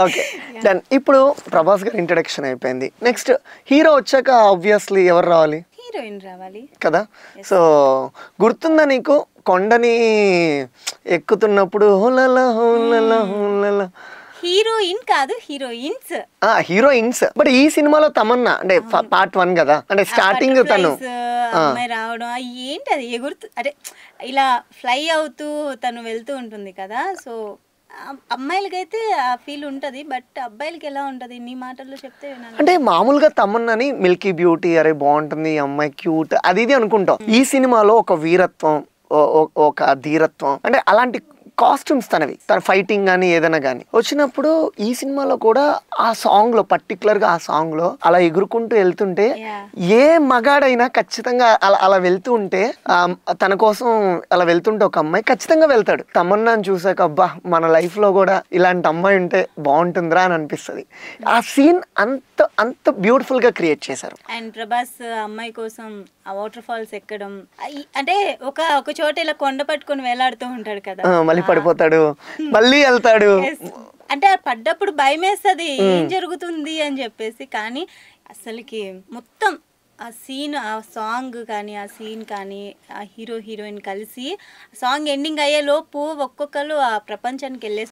Okay done. ఇప్పుడు ప్రభాస్ గారి introduction అయిపోయింది. నెక్స్ట్ హీరో వచ్చాక ఆబ్వియస్లీ ఎవరు రావాలి? హీరోయిన్ రావాలి కదా. సో గుర్తుందా నీకు కొండని ఎక్కుతున్నప్పుడు హోలలా హోలలా హోలలా హీరోయిన్ కాదు హీరోయిన్స్ హీరోయిన్స్. బట్ ఈ సినిమాలో తమన్నా అంటే పార్ట్ 1 కదా, అంటే స్టార్టింగ్ తను అమ్మాయి రావడం ఏంటి అది ఎగురుతూ అంటే ఇలా ఫ్లై అవుతూ తను వెళ్తూ ఉంటుంది కదా. సో అమ్మాయిలకైతే ఆ ఫీల్ ఉంటది, బట్ అబ్బాయిలకి ఎలా ఉంటది నీ మాటల్లో చెప్తే వినాలి. అంటే మామూలుగా తమన్నాని మిల్కీ బ్యూటీ, అరే బాగుంటుంది ఈ అమ్మాయి క్యూట్ అది ఇది అనుకుంటాం. ఈ సినిమాలో ఒక వీరత్వం, ఒక ధీరత్వం, అంటే అలాంటి కాస్ట్యూమ్స్ తనవి, తన ఫైటింగ్ కానీ ఏదైనా కానీ వచ్చినప్పుడు ఈ సినిమాలో కూడా ఆ సాంగ్ లో పర్టికులర్ గా ఆ సాంగ్ లో అలా ఎగురుకుంటూ వెళ్తుంటే ఏ మగాడైనా ఖచ్చితంగా అలా వెళ్తూ ఉంటే తన కోసం అలా వెళ్తుంటే ఒక అమ్మాయి ఖచ్చితంగా వెళ్తాడు. తమన్నాని చూసాక అబ్బా మన లైఫ్ లో కూడా ఇలాంటి అమ్మాయి ఉంటే బాగుంటుందిరా అని అనిపిస్తుంది. ఆ సీన్ అంత అంత బ్యూటిఫుల్ గా క్రియేట్ చేశారు. అండ్ ప్రభాస్ అమ్మాయి కోసం ఆ వాటర్ ఫాల్స్ ఎక్కడం అంటే ఒక చోట ఇలా కొండ పట్టుకొని వేలాడుతూ ఉంటాడు కదా, మళ్ళీ పడిపోతాడు మళ్ళీ వెళ్తాడు. అంటే పడ్డప్పుడు భయం వేస్తుంది ఏం జరుగుతుంది అని చెప్పేసి, కానీ అసలుకి మొత్తం ఆ సీన్, ఆ సాంగ్ కానీ ఆ సీన్ కానీ ఆ హీరో హీరోయిన్ కలిసి సాంగ్ ఎండింగ్ అయ్యే లోపు ఒక్కొక్కరు ఆ ప్రపంచానికి వెళ్ళేసి